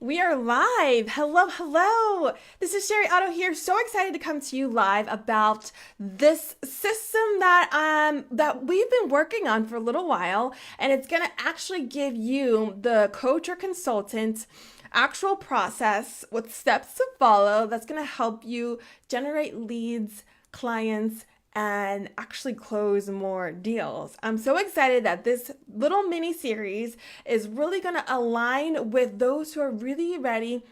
We are live. Hello, hello. This is Sherry Otto here. So excited to come to you live about this system that we've been working on for a little while, and it's going to actually give you the coach or consultant actual process with steps to follow that's going to help you generate leads, clients, and actually close more deals. I'm so excited that this little mini series is really going to align with those who are really ready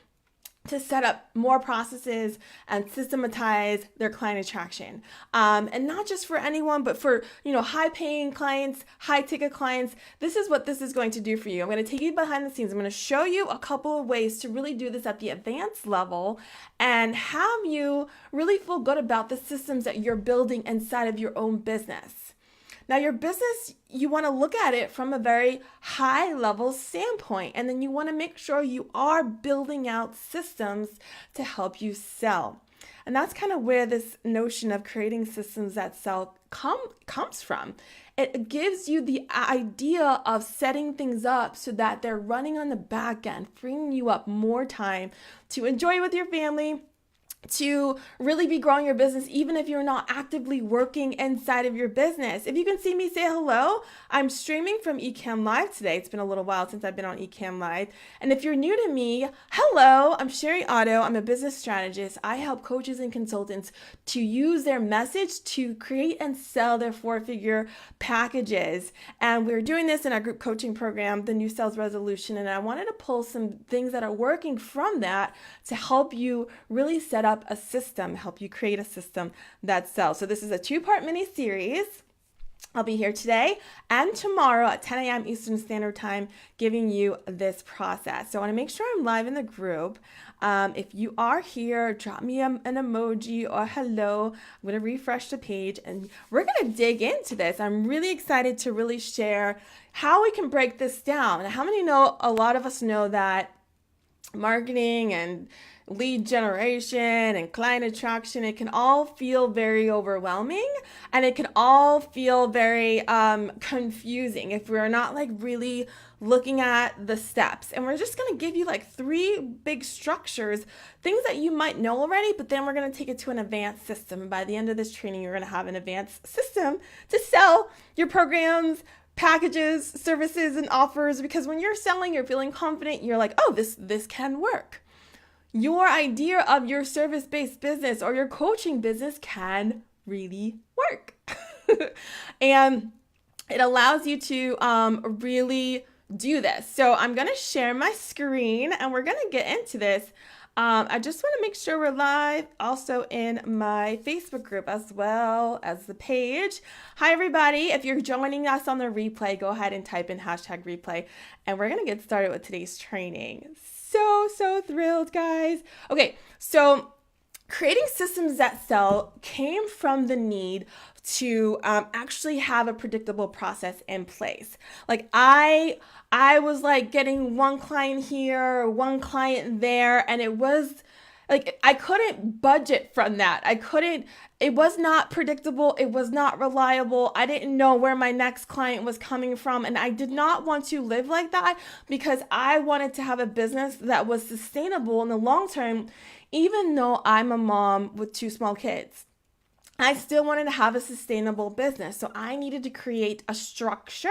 to set up more processes and systematize their client attraction. And not just for anyone, but for, high paying clients, high ticket clients. This is what this is going to do for you. I'm going to take you behind the scenes. I'm going to show you a couple of ways to really do this at the advanced level and have you really feel good about the systems that you're building inside of your own business. Now, your business, you want to look at it from a very high level standpoint, and then you want to make sure you are building out systems to help you sell. And that's kind of where this notion of creating systems that sell comes from. It gives you the idea of setting things up so that they're running on the back end, freeing you up more time to enjoy with your family, to really be growing your business, even if you're not actively working inside of your business. If you can see me, say hello. I'm streaming from Ecamm Live today. It's been a little while since I've been on Ecamm Live. And if you're new to me, hello, I'm Sherry Otto. I'm a business strategist. I help coaches and consultants to use their message to create and sell their four-figure packages. And we're doing this in our group coaching program, the New Sales Resolution. And I wanted to pull some things that are working from that to help you really set up a system, help you create a system that sells. So this is a two-part mini series. I'll be here today and tomorrow at 10 a.m. Eastern Standard Time giving you this process. So I want to make sure I'm live in the group. If you are here, drop me an emoji or hello. I'm going to refresh the page and we're going to dig into this. I'm really excited to really share how we can break this down. How many know, a lot of us know that marketing and lead generation and client attraction, it can all feel very overwhelming and it can all feel very confusing if we're not really looking at the steps. And we're just going to give you three big structures, things that you might know already, but then we're going to take it to an advanced system. And by the end of this training, you're going to have an advanced system to sell your programs, packages, services, and offers, because when you're selling, you're feeling confident, you're like, oh, this can work. Your idea of your service-based business or your coaching business can really work. And it allows you to really do this. So I'm going to share my screen and we're going to get into this. I just want to make sure we're live also in my Facebook group as well as the page. Hi, everybody. If you're joining us on the replay, go ahead and type in #replay. And we're going to get started with today's training. So thrilled, guys. Okay, so creating systems that sell came from the need to actually have a predictable process in place. I was getting one client here, one client there, and it was I couldn't budget from that. It was not predictable. It was not reliable. I didn't know where my next client was coming from. And I did not want to live like that because I wanted to have a business that was sustainable in the long term, even though I'm a mom with 2 small kids. I still wanted to have a sustainable business. So I needed to create a structure.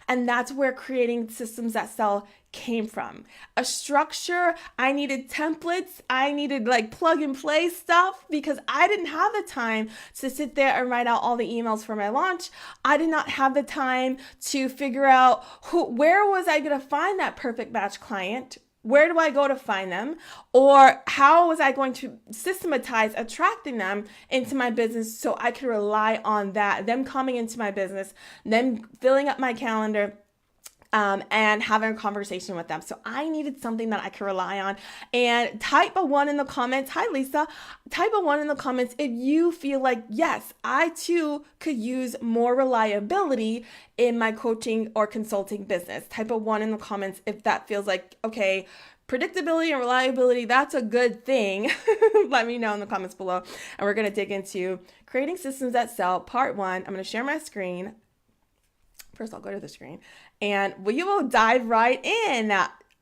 And that's where creating systems that sell came from. A structure. I needed templates. I needed plug and play stuff because I didn't have the time to sit there and write out all the emails for my launch. I did not have the time to figure out where was I going to find that perfect match client. Where do I go to find them? Or how was I going to systematize attracting them into my business so I could rely on that, them coming into my business, them filling up my calendar, and having a conversation with them. So I needed something that I could rely on. And type a 1 in the comments. Hi, Lisa. Type a 1 in the comments if you feel like, yes, I too could use more reliability in my coaching or consulting business. Type a 1 in the comments if that feels like, okay, predictability and reliability, that's a good thing. Let me know in the comments below. And we're going to dig into creating systems that sell, part 1. I'm going to share my screen. First, I'll go to the screen and we will dive right in.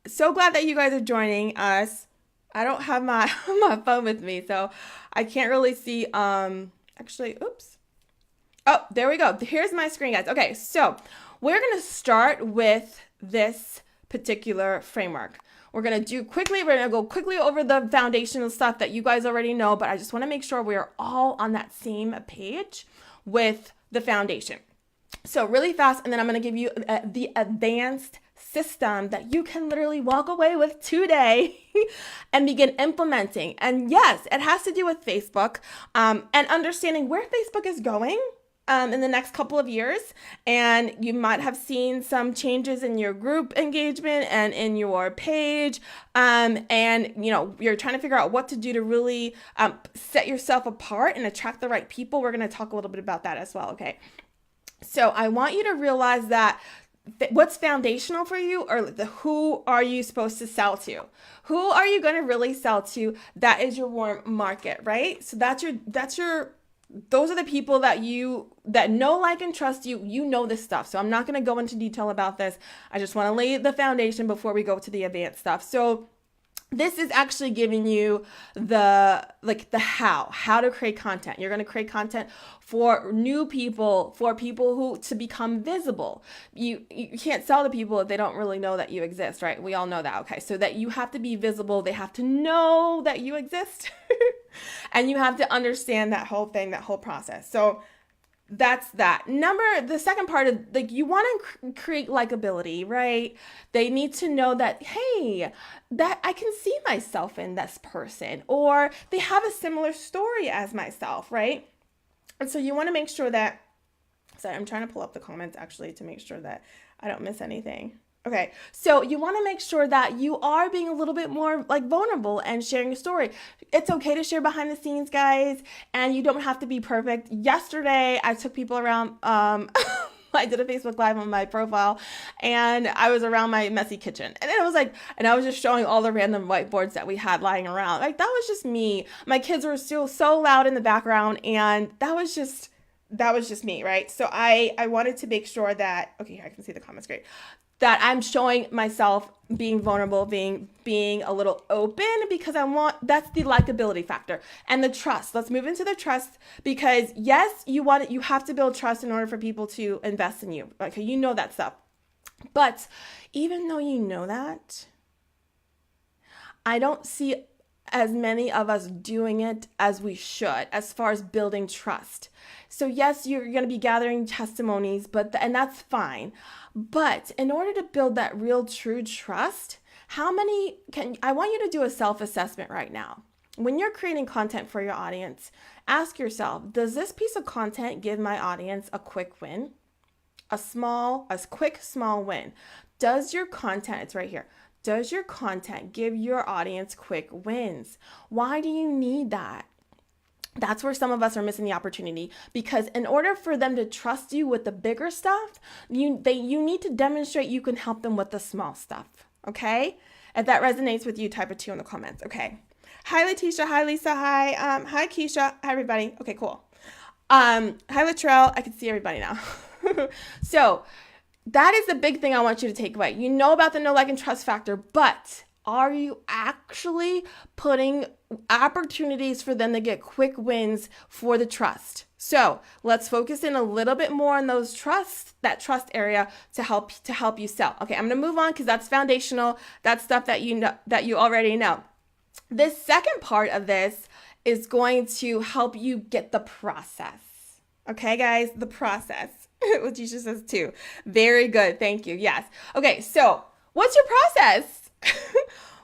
so glad that you guys are joining us. I don't have my my phone with me, so I can't really see. Actually, oops. Oh, there we go. Here's my screen, guys. Okay, so we're gonna start with this particular framework. We're gonna go quickly over the foundational stuff that you guys already know, but I just want to make sure we're all on that same page with the foundation. So really fast, and then I'm gonna give you the advanced system that you can literally walk away with today and begin implementing. And yes, it has to do with Facebook and understanding where Facebook is going in the next couple of years. And you might have seen some changes in your group engagement and in your page. And you're trying to figure out what to do to really set yourself apart and attract the right people. We're going to talk a little bit about that as well. Okay. So I want you to realize that what's foundational for you, or who are you supposed to sell to? Who are you going to really sell to? That is your warm market, right? So those are the people that know, like, and trust you. You know this stuff. So I'm not going to go into detail about this. I just want to lay the foundation before we go to the advanced stuff. So this is actually giving you the how to create content. You're going to create content for new people, for people who to become visible. You can't sell to people if they don't really know that you exist, right? We all know that. Okay. So that you have to be visible. They have to know that you exist and you have to understand that whole thing, that whole process. So that's that. The second part of, you want to create likability, right? They need to know that, hey, that I can see myself in this person, or they have a similar story as myself, right? And so you want to make sure that, sorry, I'm trying to pull up the comments actually to make sure that I don't miss anything. Okay, so you want to make sure that you are being a little bit more vulnerable and sharing a story. It's okay to share behind the scenes, guys, and you don't have to be perfect. Yesterday, I took people around, I did a Facebook Live on my profile, and I was around my messy kitchen. And it was and I was just showing all the random whiteboards that we had lying around. That was just me. My kids were still so loud in the background, and that was just me, right? So I wanted to make sure that, okay, I can see the comments, great, that I'm showing myself being vulnerable, being a little open, because that's the likability factor and the trust. Let's move into the trust, because yes, you have to build trust in order for people to invest in you. Okay, you know that stuff. But even though you know that, I don't see as many of us doing it as we should as far as building trust. So yes, you're going to be gathering testimonies, and that's fine. But in order to build that real true trust, I want you to do a self-assessment right now. When you're creating content for your audience, ask yourself, does this piece of content give my audience a quick win? A quick, small win. Does your content, it's right here. Does your content give your audience quick wins? Why do you need that? That's where some of us are missing the opportunity, because in order for them to trust you with the bigger stuff, you need to demonstrate you can help them with the small stuff, okay? If that resonates with you, type a 2 in the comments, okay? Hi, Letitia. Hi, Lisa. Hi. Hi, Keisha. Hi, everybody. Okay, cool. Hi, Latrell. I can see everybody now. So that is the big thing I want you to take away. You know about the know, like, and trust factor, but are you actually putting opportunities for them to get quick wins for the trust? So let's focus in a little bit more on that trust area to help you sell. Okay, I'm gonna move on because that's foundational. That's stuff that you know, that you already know. This second part of this is going to help you get the process. Okay, guys, the process. Letitia says too. Very good. Thank you. Yes. Okay, so what's your process?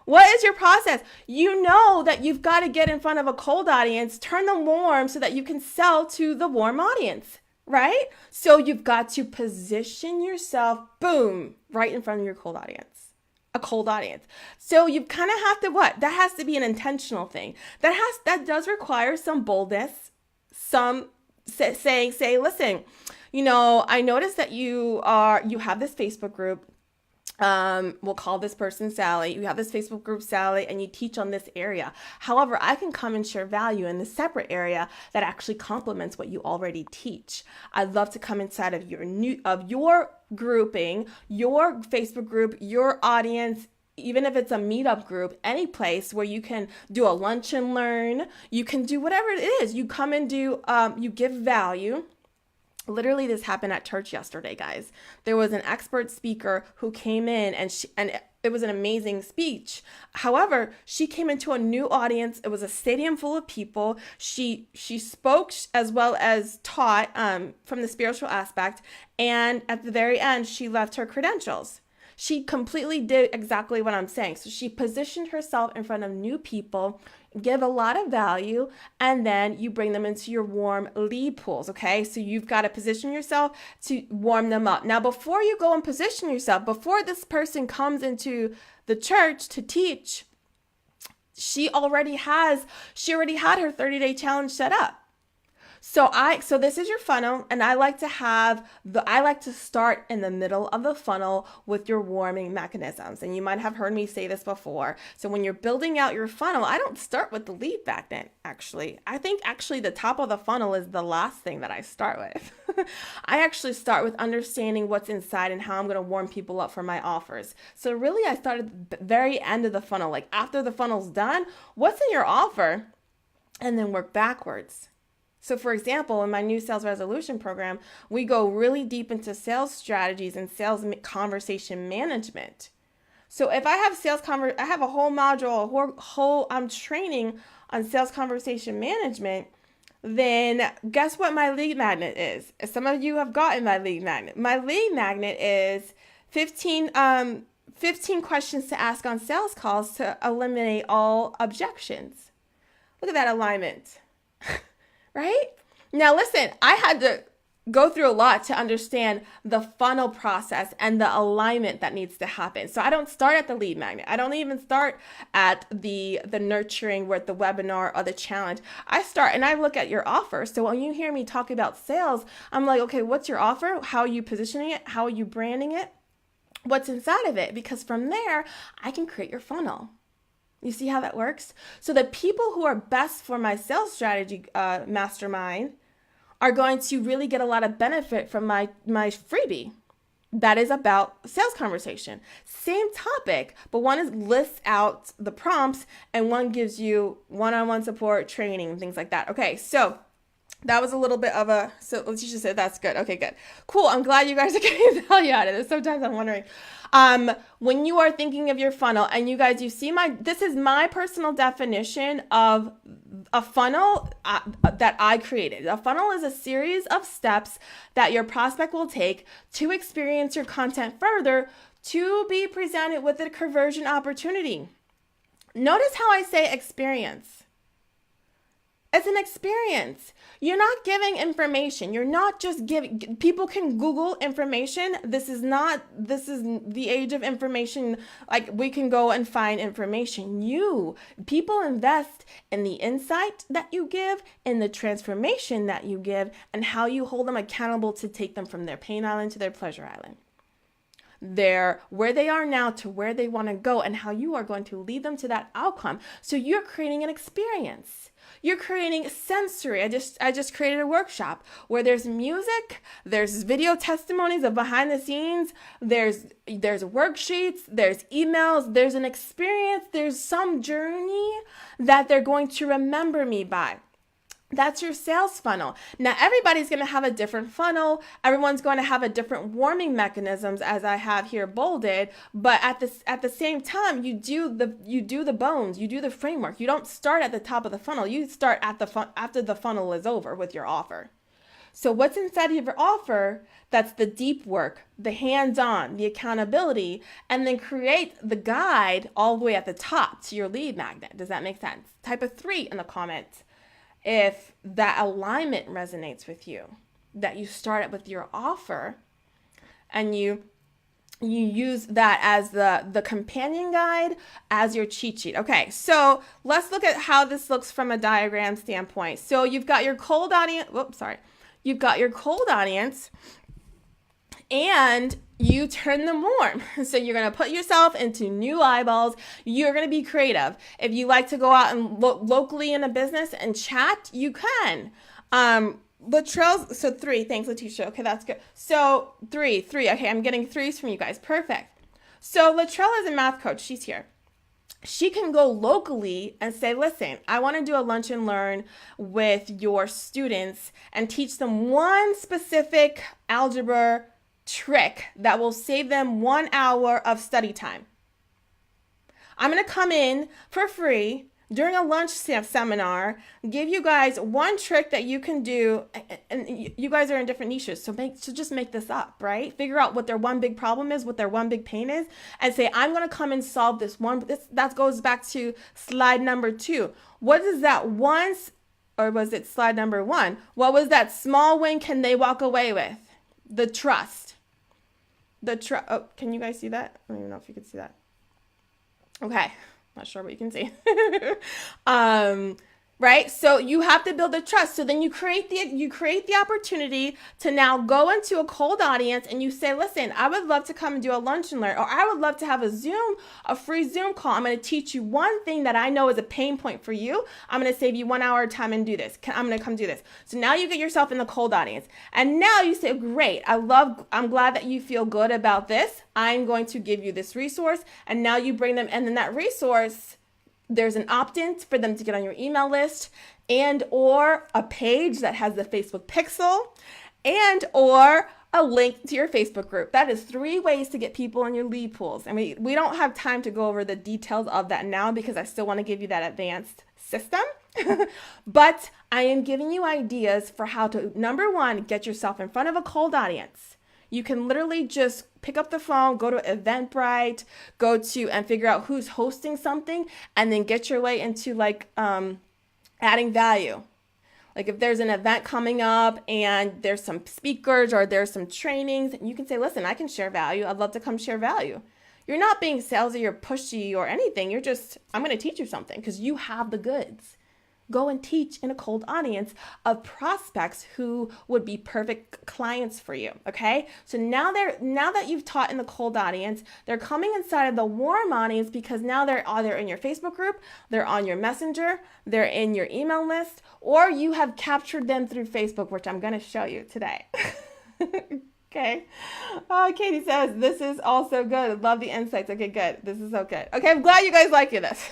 What is your process? You know that you've got to get in front of a cold audience, turn them warm so that you can sell to the warm audience, right? So you've got to position yourself, boom, right in front of your cold audience, a cold audience. So you kind of have to that has to be an intentional thing. That does require some boldness, some saying, listen, I noticed that you have this Facebook group. We'll call this person Sally. You have this Facebook group, Sally, and you teach on this area. However, I can come and share value in the separate area that actually complements what you already teach. I'd love to come inside of your grouping, your Facebook group, your audience, even if it's a meetup group, any place where you can do a lunch and learn, you can do whatever it is. You come and do, you give value. Literally, this happened at church yesterday, guys. There was an expert speaker who came in, and it was an amazing speech. However, she came into a new audience. It was a stadium full of people. She spoke as well as taught from the spiritual aspect. And at the very end, she left her credentials. She completely did exactly what I'm saying. So she positioned herself in front of new people, give a lot of value, and then you bring them into your warm lead pools, okay? So you've got to position yourself to warm them up. Now, before you go and position yourself, before this person comes into the church to teach, she already had her 30-day challenge set up. So this is your funnel, and I like to start in the middle of the funnel with your warming mechanisms. And you might have heard me say this before. So when you're building out your funnel, I don't start with the lead magnet, actually. I think actually the top of the funnel is the last thing that I start with. I actually start with understanding what's inside and how I'm going to warm people up for my offers. So really, I started at the very end of the funnel, like after the funnel's done, what's in your offer? And then work backwards. So for example, in my new sales resolution program, we go really deep into sales strategies and sales conversation management. So if I have I have a whole module, I'm training on sales conversation management, then guess what my lead magnet is? Some of you have gotten my lead magnet. My lead magnet is 15 questions to ask on sales calls to eliminate all objections. Look at that alignment. Right? Now, listen, I had to go through a lot to understand the funnel process and the alignment that needs to happen. So I don't start at the lead magnet. I don't even start at the nurturing with the webinar or the challenge. I start and I look at your offer. So when you hear me talk about sales, I'm like, okay, what's your offer? How are you positioning it? How are you branding it? What's inside of it? Because from there, I can create your funnel. You see how that works? So the people who are best for my sales strategy mastermind are going to really get a lot of benefit from my freebie that is about sales conversation. Same topic, but one lists out the prompts and one gives you one-on-one support, training, and things like that. Okay, so that was a little bit of so Letitia said that's good. Okay, good. Cool. I'm glad you guys are getting value out of this. Sometimes I'm wondering. When you are thinking of your funnel, and you guys, you see this is my personal definition of a funnel that I created. A funnel is a series of steps that your prospect will take to experience your content further to be presented with a conversion opportunity. Notice how I say experience. It's an experience. You're not giving information. You're not just giving. People can Google information. This is the age of information. Like, we can go and find information. People invest in the insight that you give, in the transformation that you give, and how you hold them accountable to take them from their pain island to their pleasure island. Where they are now to where they want to go, and how you are going to lead them to that outcome. So you're creating an experience. You're creating sensory. I just created a workshop where there's music, there's video testimonies of behind the scenes, there's worksheets, there's emails, there's an experience, there's some journey that they're going to remember me by. That's your sales funnel. Now, everybody's going to have a different funnel. Everyone's going to have a different warming mechanisms, as I have here bolded. But at the same time, you do the bones. You do the framework. You don't start at the top of the funnel. You start after the funnel is over with your offer. So what's inside of your offer? That's the deep work, the hands-on, the accountability, and then create the guide all the way at the top to your lead magnet. Does that make sense? Type a 3 in the comments if that alignment resonates with you, that you start it with your offer and you use that as the companion guide, as your cheat sheet. Okay, so let's look at how this looks from a diagram standpoint. So you've got your cold audience. You've got your cold audience, and you turn them warm. So you're going to put yourself into new eyeballs. You're going to be creative. If you like to go out and look locally in a business and chat, you can. Latrell's, so 3. Thanks, Letitia. Okay, that's good. So 3. Okay, I'm getting 3s from you guys. Perfect. So Latrell is a math coach. She's here. She can go locally and say, listen, I want to do a lunch and learn with your students and teach them one specific algebra trick that will save them 1 hour of study time. I'm going to come in for free during a lunch seminar, give you guys one trick that you can do, and you guys are in different niches, so just make this up, right? Figure out what their one big problem is, what their one big pain is, and say, I'm going to come and solve this one. That goes back to slide number 2. What is that once, or was it slide number 1? What was that small win can they walk away with? The trust. Oh, can you guys see that? I don't even know if you can see that. Okay. Not sure what you can see. Right? So you have to build the trust. So then you create the opportunity to now go into a cold audience and you say, listen, I would love to come and do a lunch and learn, or I would love to have a free Zoom call. I'm going to teach you one thing that I know is a pain point for you. I'm going to save you 1 hour of time and do this. I'm going to come do this. So now you get yourself in the cold audience. And now you say, great, I'm glad that you feel good about this. I'm going to give you this resource. And now you bring them, and then that resource, there's an opt-in for them to get on your email list, and or a page that has the Facebook pixel, and or a link to your Facebook group. That is 3 ways to get people in your lead pools. I mean, we don't have time to go over the details of that now because I still want to give you that advanced system. But I am giving you ideas for how to, number 1, get yourself in front of a cold audience. You can literally just pick up the phone, go to Eventbrite, and figure out who's hosting something, and then get your way into adding value. Like if there's an event coming up and there's some speakers or there's some trainings, you can say, listen, I can share value. I'd love to come share value. You're not being salesy or pushy or anything. You're just, I'm going to teach you something because you have the goods. Go and teach in a cold audience of prospects who would be perfect clients for you. Okay. So now that you've taught in the cold audience, they're coming inside of the warm audience because now they're either in your Facebook group, they're on your messenger, they're in your email list, or you have captured them through Facebook, which I'm going to show you today. Okay. Oh, Katie says, this is also good. Love the insights. Okay, good. This is so good. Okay. I'm glad you guys like this.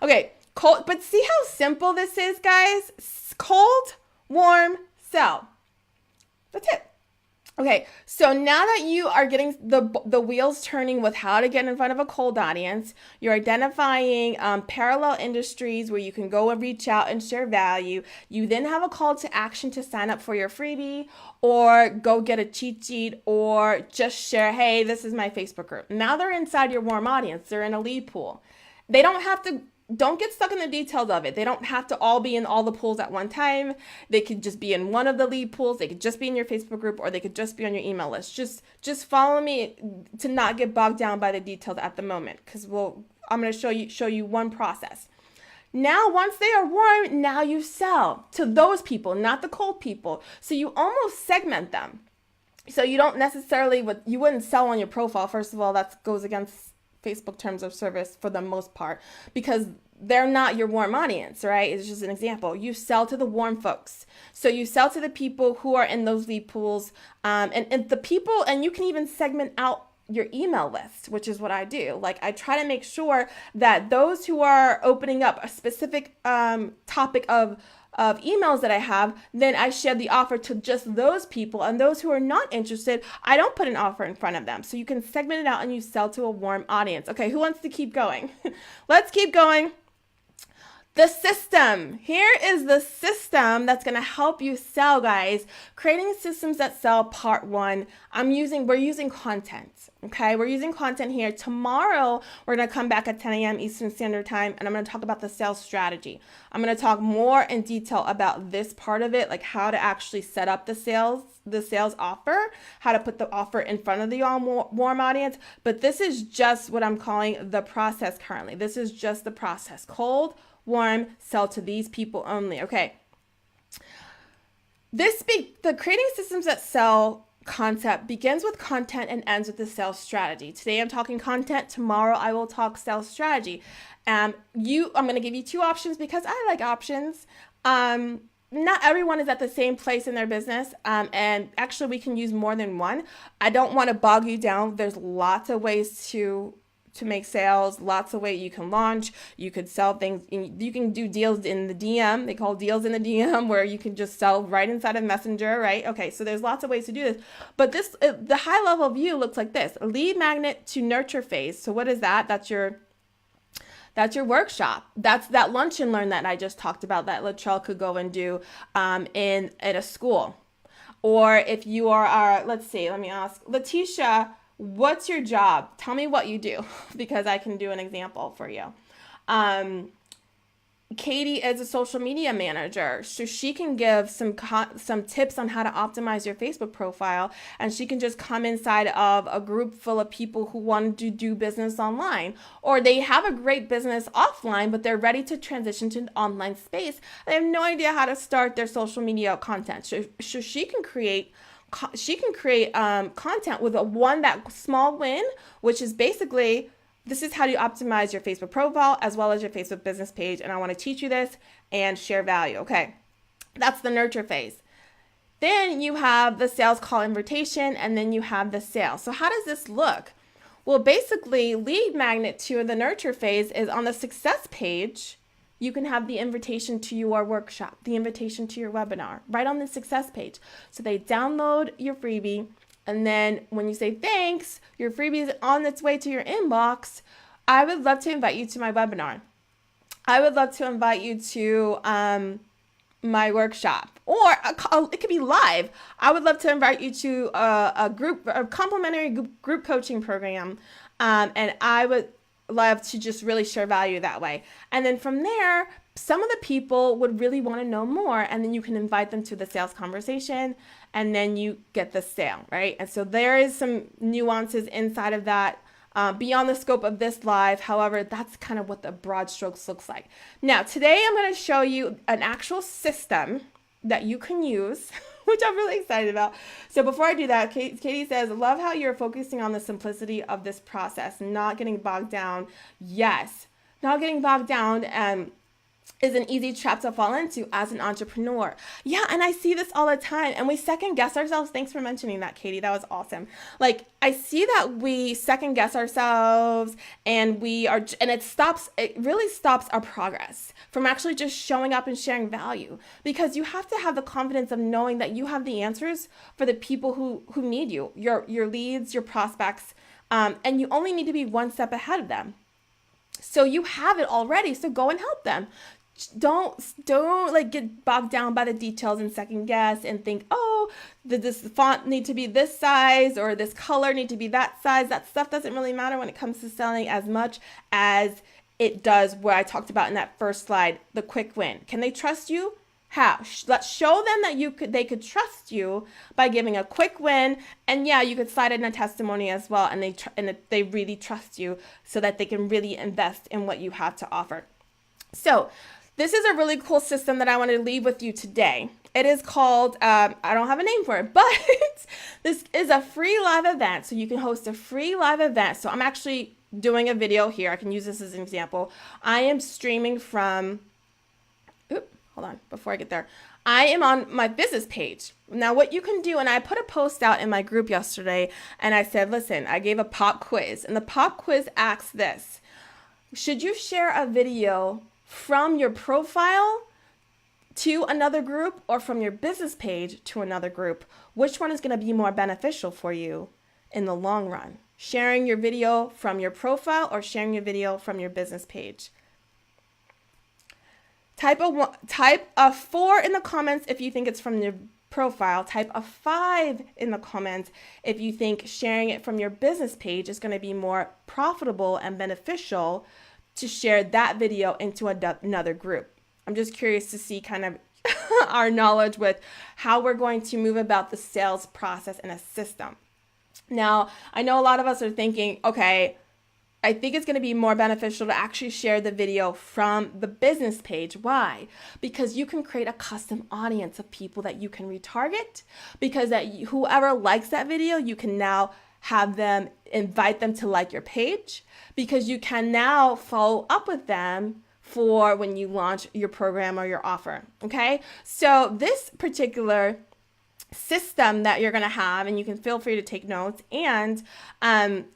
Okay. Cold, but see how simple this is, guys? Cold, warm, sell. That's it. Okay, so now that you are getting the wheels turning with how to get in front of a cold audience, you're identifying parallel industries where you can go and reach out and share value. You then have a call to action to sign up for your freebie or go get a cheat sheet or just share, hey, this is my Facebook group. Now they're inside your warm audience. They're in a lead pool. They don't get stuck in the details of it. They don't have to all be in all the pools at one time. They could just be in one of the lead pools. They could just be in your Facebook group, or they could just be on your email list. Just follow me to not get bogged down by the details at the moment, because I'm going to show you one process. Now, once they are warm, now you sell to those people, not the cold people. So you almost segment them. So you don't necessarily, you wouldn't sell on your profile. First of all, that goes against Facebook terms of service for the most part, because they're not your warm audience, right? It's just an example. You sell to the warm folks. So you sell to the people who are in those lead pools, and the people, and you can even segment out your email list, which is what I do. Like I try to make sure that those who are opening up a specific topic of emails that I have, then I share the offer to just those people, and those who are not interested, I don't put an offer in front of them. So you can segment it out and you sell to a warm audience. Okay, who wants to keep going? Let's keep going. The system. Here is the system that's going to help you sell, guys. Creating systems that sell, part 1. We're using content. Okay, we're using content here. Tomorrow, we're going to come back at 10 a.m. Eastern Standard Time, and I'm going to talk about the sales strategy. I'm going to talk more in detail about this part of it, like how to actually set up the sales offer, how to put the offer in front of the warm audience. But this is just what I'm calling the process currently. This is just the process. Cold, warm, sell to these people only. Okay. The creating systems that sell concept begins with content and ends with the sales strategy. Today I'm talking content. Tomorrow I will talk sales strategy. I'm going to give you 2 options because I like options. not everyone is at the same place in their business. And actually we can use more than one. I don't want to bog you down. There's lots of ways to make sales, lots of ways you can launch, you could sell things, you can do deals in the DM, they call deals in the DM, where you can just sell right inside of Messenger, right? Okay, so there's lots of ways to do this, but the high level view looks like this: lead magnet to nurture phase. So what is that? That's your workshop. That's that lunch and learn that I just talked about that Latrell could go and do in at a school. Or if you are, let's see, let me ask Letitia, what's your job? Tell me what you do, because I can do an example for you. Katie is a social media manager, so she can give some tips on how to optimize your Facebook profile, and she can just come inside of a group full of people who want to do business online, or they have a great business offline, but they're ready to transition to an online space. They have no idea how to start their social media content, so she can create content with that small win, which is basically, this is how you optimize your Facebook profile as well as your Facebook business page. And I want to teach you this and share value. Okay, that's the nurture phase. Then you have the sales call invitation, and then you have the sale. So how does this look? Well, basically, lead magnet to the nurture phase is on the success page. You can have the invitation to your workshop, the invitation to your webinar, right on the success page. So they download your freebie, and then when you say thanks, your freebie is on its way to your inbox. I would love to invite you to my webinar. I would love to invite you to my workshop, or it could be live. I would love to invite you to a complimentary group coaching program, and I would love to just really share value that way. And then from there, some of the people would really want to know more, and then you can invite them to the sales conversation, and then you get the sale, right? And so there is some nuances inside of that beyond the scope of this live. However, that's kind of what the broad strokes looks like. Now, today I'm going to show you an actual system that you can use, which I'm really excited about. So before I do that, Katie says, love how you're focusing on the simplicity of this process, not getting bogged down. Yes, not getting bogged down is an easy trap to fall into as an entrepreneur. Yeah, and I see this all the time, and we second guess ourselves. Thanks for mentioning that, Katie. That was awesome. Like, I see that we second guess ourselves, and it really stops our progress from actually just showing up and sharing value, because you have to have the confidence of knowing that you have the answers for the people who need you, your leads, your prospects, and you only need to be one step ahead of them. So you have it already, so go and help them. Don't like get bogged down by the details and second guess and think, oh, did this font need to be this size, or this color need to be that size? That stuff doesn't really matter when it comes to selling as much as it does what I talked about in that first slide, the quick win. Can they trust you? How? Let's show them that they could trust you by giving a quick win. And yeah, you could slide in a testimony as well, and they really trust you so that they can really invest in what you have to offer. So this is a really cool system that I want to leave with you today. It is called, I don't have a name for it, but this is a free live event. So you can host a free live event. So I'm actually doing a video here. I can use this as an example. I am streaming from, hold on, before I get there. I am on my business page. Now what you can do, and I put a post out in my group yesterday, and I said, listen, I gave a pop quiz, and the pop quiz asks this: should you share a video from your profile to another group, or from your business page to another group? Which one is going to be more beneficial for you in the long run? Sharing your video from your profile or sharing your video from your business page? Type a 4 in the comments if you think it's from your profile. Type a 5 in the comments if you think sharing it from your business page is going to be more profitable and beneficial to share that video into another group. I'm just curious to see kind of our knowledge with how we're going to move about the sales process in a system. Now, I know a lot of us are thinking, okay, I think it's going to be more beneficial to actually share the video from the business page. Why? Because you can create a custom audience of people that you can retarget, because whoever likes that video, you can now have them, invite them to like your page, because you can now follow up with them for when you launch your program or your offer. Okay, so this particular system that you're going to have, and you can feel free to take notes, and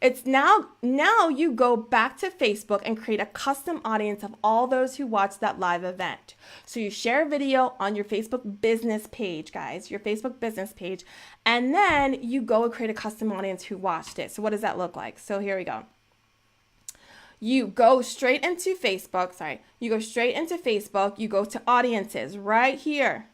it's now you go back to Facebook and create a custom audience of all those who watch that live event. So you share a video on your Facebook business page, guys, your Facebook business page, and then you go and create a custom audience who watched it. So what does that look like? So here we go. You go straight into Facebook, you go straight into Facebook, you go to audiences right here.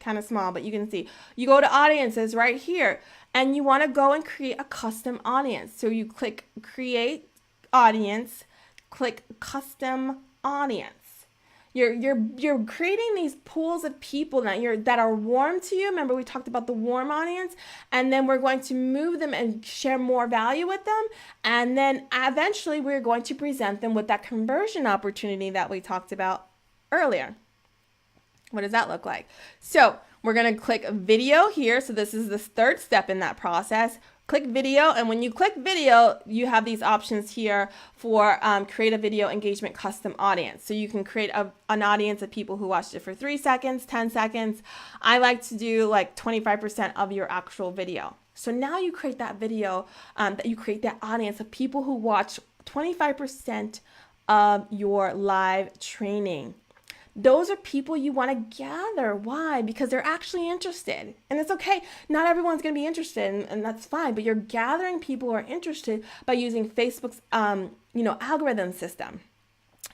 Kind of small, but you can see. You go to audiences right here, and you want to go and create a custom audience. So you click create audience, click custom audience. You're creating these pools of people that are warm to you. Remember, we talked about the warm audience, and then we're going to move them and share more value with them, and then eventually we're going to present them with that conversion opportunity that we talked about earlier. What does that look like? So we're going to click video here. So this is the third step in that process. Click video. And when you click video, you have these options here for create a video engagement custom audience. So you can create an audience of people who watched it for 3 seconds, 10 seconds. I like to do like 25% of your actual video. So now you create that video, that you create that audience of people who watch 25% of your live training. Those are people you want to gather. Why? Because they're actually interested. And it's okay. Not everyone's going to be interested, and that's fine. But you're gathering people who are interested by using Facebook's algorithm system.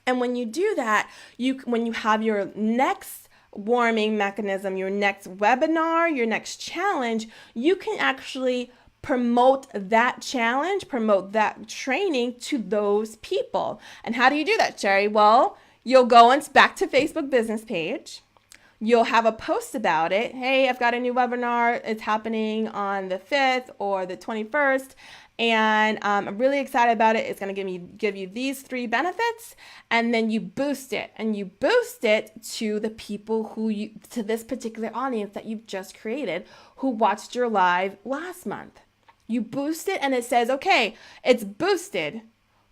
And when you do that, when you have your next warming mechanism, your next webinar, your next challenge, you can actually promote that challenge, promote that training to those people. And how do you do that, Sherry? Well, you'll go back to Facebook business page. You'll have a post about it. Hey, I've got a new webinar. It's happening on the 5th or the 21st. And I'm really excited about it. It's going to give you these 3 benefits. And then you boost it. And you boost it to the people to this particular audience that you've just created who watched your live last month. You boost it and it says, okay, it's boosted.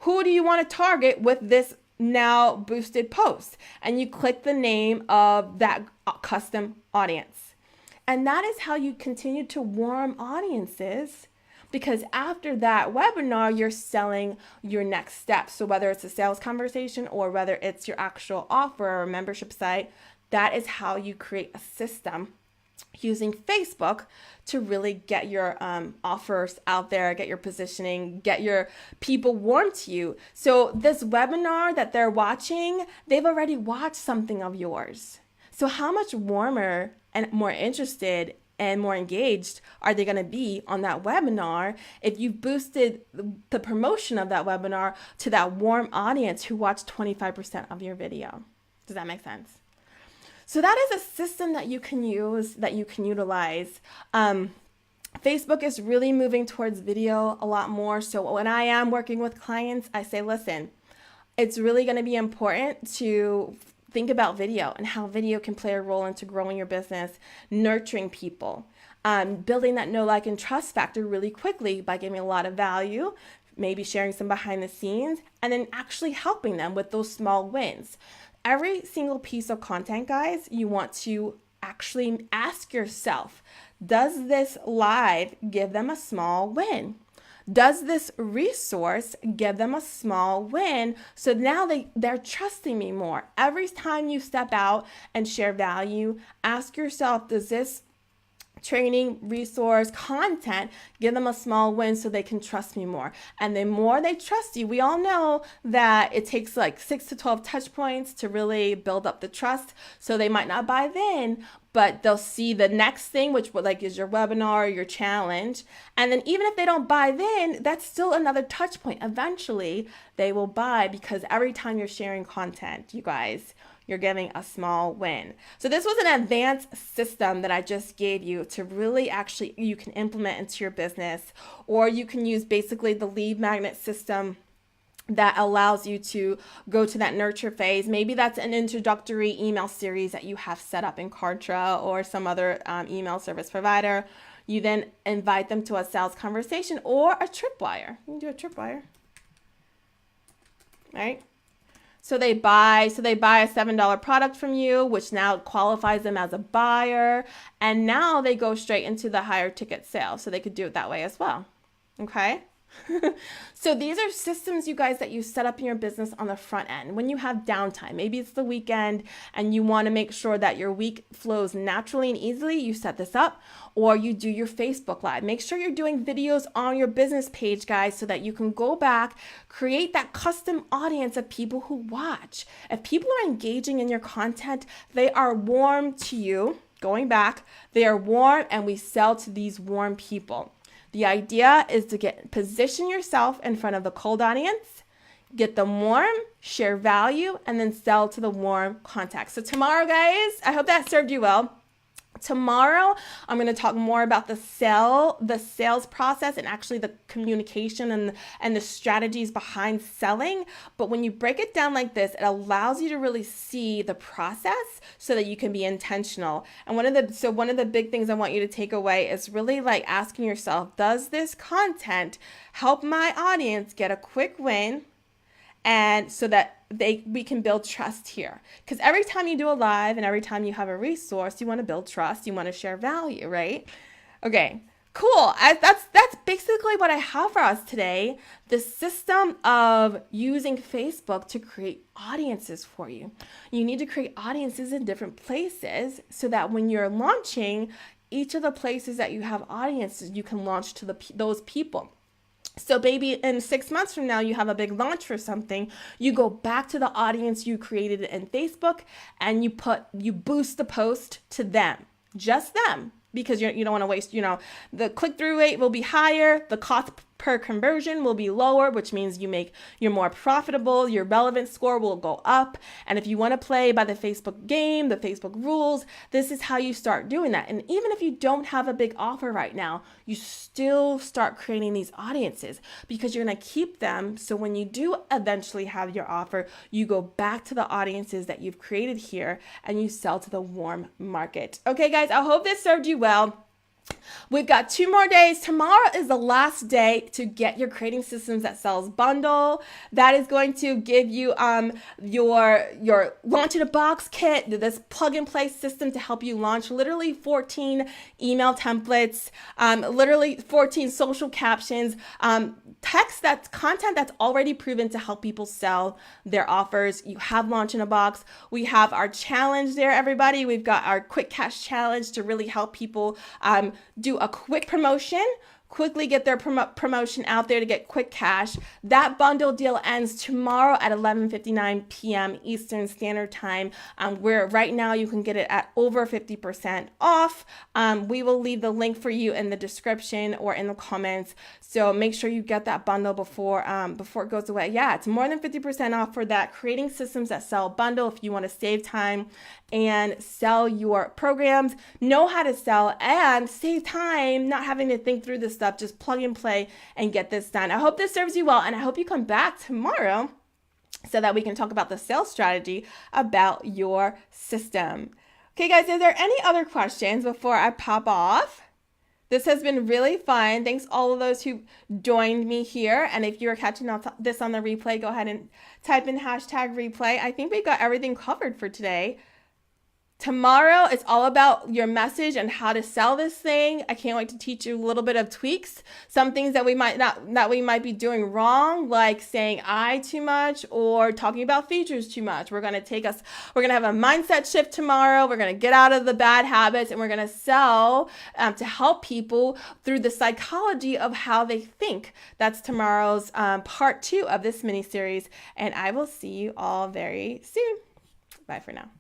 Who do you want to target with this now boosted post? And you click the name of that custom audience. And that is how you continue to warm audiences, because after that webinar, you're selling your next step. So whether it's a sales conversation or whether it's your actual offer or membership site, that is how you create a system using Facebook to really get your offers out there, get your positioning, get your people warm to you. So this webinar that they're watching, they've already watched something of yours. So how much warmer and more interested and more engaged are they going to be on that webinar if you boosted the promotion of that webinar to that warm audience who watched 25% of your video? Does that make sense? So that is a system that you can use, that you can utilize. Facebook is really moving towards video a lot more. So when I am working with clients, I say, listen, it's really going to be important to think about video and how video can play a role into growing your business, nurturing people, building that know, like, and trust factor really quickly by giving a lot of value, maybe sharing some behind the scenes, and then actually helping them with those small wins. Every single piece of content, guys, you want to actually ask yourself, does this live give them a small win? Does this resource give them a small win? So now they're trusting me more. Every time you step out and share value, ask yourself, does this training, resource, content give them a small win so they can trust me more? And the more they trust you, we all know that it takes like 6 to 12 touch points to really build up the trust. So they might not buy then, but they'll see the next thing, which like is your webinar or your challenge. And then even if they don't buy then, that's still another touch point. Eventually they will buy, because every time you're sharing content, you guys, you're giving a small win. So this was an advanced system that I just gave you to really actually, you can implement into your business, or you can use basically the lead magnet system that allows you to go to that nurture phase. Maybe that's an introductory email series that you have set up in Kartra or some other email service provider. You then invite them to a sales conversation or a tripwire. You can do a tripwire, right? So they buy a $7 product from you, which now qualifies them as a buyer. And now they go straight into the higher ticket sale. So they could do it that way as well. Okay. So these are systems, you guys, that you set up in your business on the front end when you have downtime. Maybe it's the weekend and you want to make sure that your week flows naturally and easily. You set this up, or you do your Facebook Live. Make sure you're doing videos on your business page, guys, so that you can go back, create that custom audience of people who watch. If people are engaging in your content, they are warm to you. Going back, they are warm, and we sell to these warm people. The idea is to position yourself in front of the cold audience, get them warm, share value, and then sell to the warm contacts. So tomorrow, guys, I hope that served you well. Tomorrow, I'm going to talk more about the sales process, and actually the communication and the strategies behind selling. But when you break it down like this, it allows you to really see the process so that you can be intentional. And one of the big things I want you to take away is really like asking yourself, does this content help my audience get a quick win? And so that we can build trust here. Because every time you do a live and every time you have a resource, you want to build trust, you want to share value, right? Okay, cool. That's basically what I have for us today. The system of using Facebook to create audiences for you. You need to create audiences in different places so that when you're launching, each of the places that you have audiences, you can launch to those people. So maybe in 6 months from now, you have a big launch for something. You go back to the audience you created in Facebook and you boost the post to them, just them, because you don't want to waste, the click-through rate will be higher, the cost per conversion will be lower, which means you're more profitable, your relevance score will go up. And if you want to play by the Facebook game, the Facebook rules, this is how you start doing that. And even if you don't have a big offer right now, you still start creating these audiences because you're going to keep them. So when you do eventually have your offer, you go back to the audiences that you've created here and you sell to the warm market. Okay, guys, I hope this served you well. We've got 2 more days. Tomorrow is the last day to get your Creating Systems That Sells bundle. That is going to give you your launch in a box kit, this plug and play system to help you launch literally 14 email templates, literally 14 social captions, content that's already proven to help people sell their offers. You have launch in a box. We have our challenge there, everybody. We've got our quick cash challenge to really help people do a quick promotion, quickly get their promotion out there to get quick cash. That bundle deal ends tomorrow at 11:59 p.m. Eastern Standard Time, where right now you can get it at over 50% off. We will leave the link for you in the description or in the comments. So make sure you get that bundle before it goes away. Yeah, it's more than 50% off for that Creating Systems That Sell bundle if you want to save time and sell your programs, know how to sell, and save time not having to think through this stuff. Just plug and play and get this done. I hope this serves you well, and I hope you come back tomorrow so that we can talk about the sales strategy about your system. Okay, guys, is there any other questions before I pop off? This has been really fun. Thanks all of those who joined me here. And if you're catching this on the replay, go ahead and type in #replay. I think we got everything covered for today. Tomorrow, it's all about your message and how to sell this thing. I can't wait to teach you a little bit of tweaks, some things that we might be doing wrong, like saying I too much or talking about features too much. We're gonna have a mindset shift tomorrow. We're gonna get out of the bad habits and we're gonna sell to help people through the psychology of how they think. That's tomorrow's part 2 of this mini series, and I will see you all very soon. Bye for now.